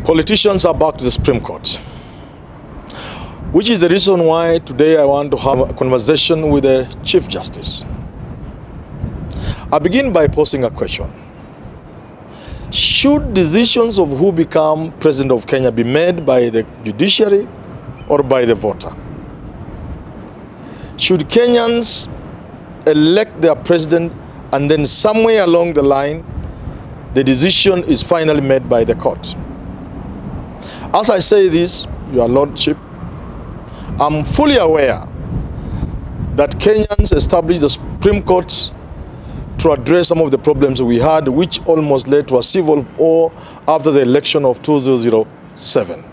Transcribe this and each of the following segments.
Politicians are back to the Supreme Court, which is the reason why today I want to have a conversation with the Chief Justice. I begin by posing a question. Should decisions of who become President of Kenya be made by the judiciary or by the voter? Should Kenyans elect their president and then somewhere along the line, the decision is finally made by the court? As I say this, Your Lordship, I'm fully aware that Kenyans established the Supreme Court to address some of the problems we had, which almost led to a civil war after the election of 2007.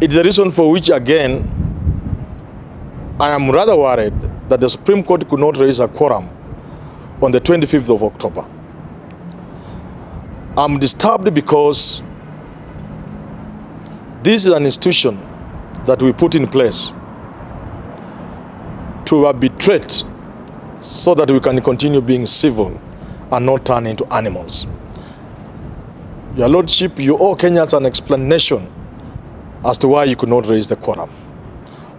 It's the reason for which, again, I am rather worried that the Supreme Court could not raise a quorum on the 25th of October. I'm disturbed because this is an institution that we put in place to be betrayed so that we can continue being civil and not turn into animals. Your Lordship, you owe Kenyans an explanation as to why you could not raise the quorum.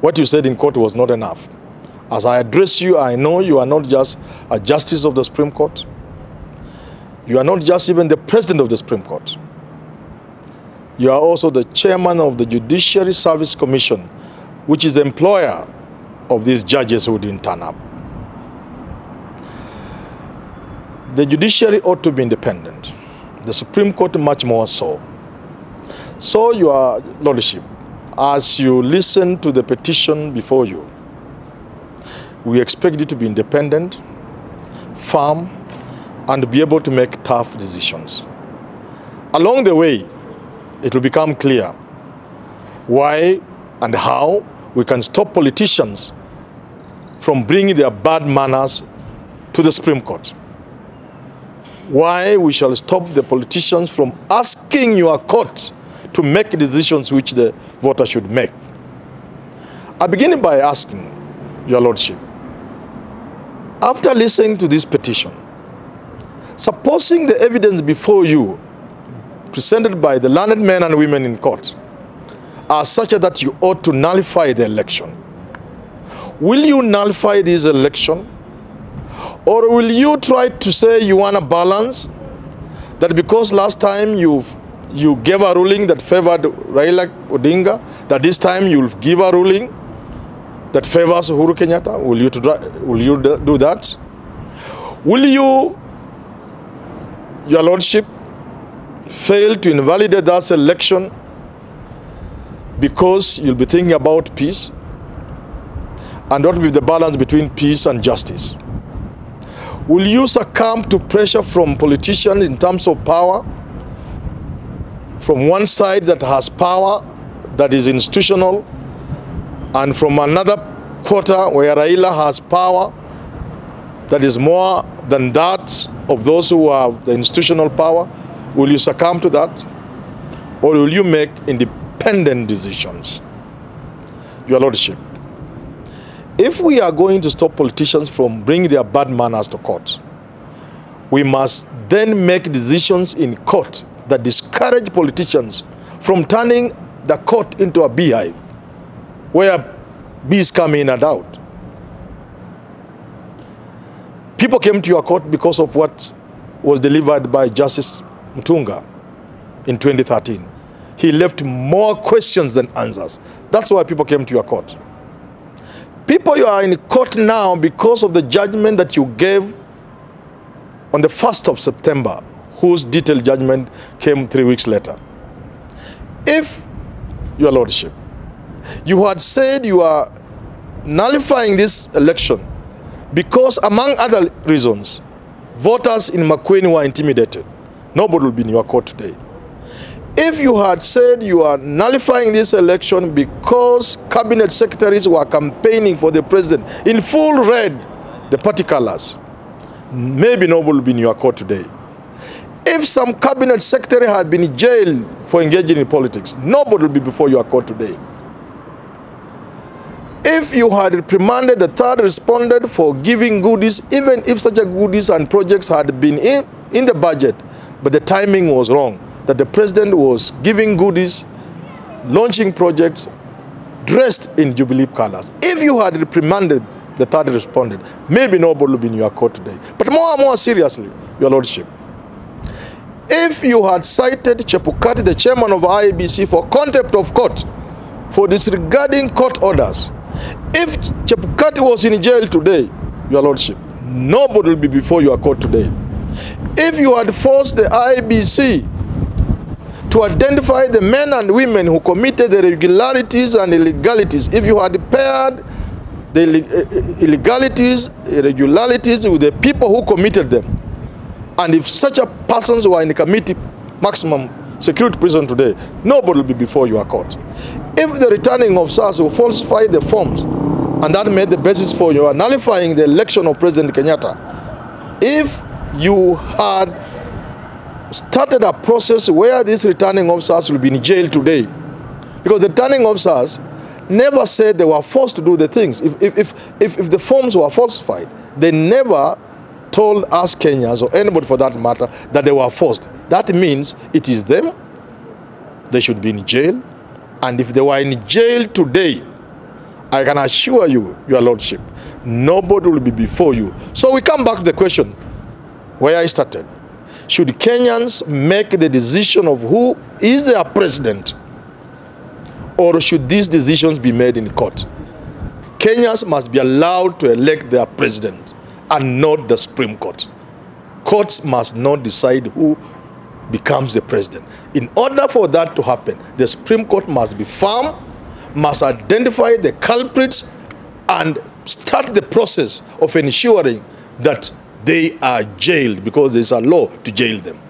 What you said in court was not enough. As I address you, I know you are not just a justice of the Supreme Court. You are not just even the president of the Supreme Court. You are also the chairman of the Judiciary Service Commission, which is the employer of these judges who didn't turn up. The judiciary ought to be independent. The Supreme Court much more so. So, Your Lordship, as you listen to the petition before you, we expect it to be independent, firm, and be able to make tough decisions. Along the way, it will become clear why and how we can stop politicians from bringing their bad manners to the Supreme Court. Why we shall stop the politicians from asking your court to make decisions which the voter should make. I begin by asking, Your Lordship, after listening to this petition, supposing the evidence before you presented by the learned men and women in court are such that you ought to nullify the election, will you nullify this election? Or will you try to say you want a balance, that because last time you gave a ruling that favored Raila Odinga, that this time you'll give a ruling that favors Uhuru Kenyatta? Will you do that? Will you, Your Lordship, fail to invalidate that election because you'll be thinking about peace and what will be the balance between peace and justice? Will you succumb to pressure from politicians in terms of power, from one side that has power that is institutional, and from another quarter where Raila has power that is more than that of those who have the institutional power? Will you succumb to that? Or will you make independent decisions? Your Lordship, if we are going to stop politicians from bringing their bad manners to court, we must then make decisions in court that discourage politicians from turning the court into a beehive where bees come in and out. People came to your court because of what was delivered by Justice Mutunga in 2013. He left more questions than answers. That's why people came to your court. People, you are in court now because of the judgment that you gave on the 1st of September, whose detailed judgment came 3 weeks later. If, Your Lordship, you had said you are nullifying this election because, among other reasons, voters in Makueni were intimidated, nobody will be in your court today. If you had said you are nullifying this election because cabinet secretaries were campaigning for the president in full red, the party colors, maybe nobody will be in your court today. If some cabinet secretary had been jailed for engaging in politics, nobody will be before your court today. If you had reprimanded the third respondent for giving goodies, even if such a goodies and projects had been in the budget, but the timing was wrong, that the president was giving goodies, launching projects, dressed in Jubilee colors. If you had reprimanded the third respondent, maybe nobody would be in your court today. But more seriously, Your Lordship, if you had cited Chebukati, the chairman of IEBC, for contempt of court, for disregarding court orders, if Chebukati was in jail today, Your Lordship, nobody will be before your court today. If you had forced the IEBC to identify the men and women who committed the irregularities and illegalities, if you had paired the irregularities with the people who committed them, and if such a persons were in a committee maximum security prison today, nobody will be before your court. If the returning officers who falsified the forms, and that made the basis for your nullifying the election of President Kenyatta, if you had started a process where these returning officers will be in jail today, because the returning officers never said they were forced to do the things. If the forms were falsified, they never told us Kenyans, or anybody for that matter, that they were forced. That means it is them. They should be in jail. And if they were in jail today, I can assure you, Your Lordship, nobody will be before you. So we come back to the question where I started. Should Kenyans make the decision of who is their president, or should these decisions be made in court? Kenyans must be allowed to elect their president and not the Supreme Court. Courts must not decide who becomes the president. In order for that to happen, the Supreme Court must be firm, must identify the culprits, and start the process of ensuring that they are jailed, because there is a law to jail them.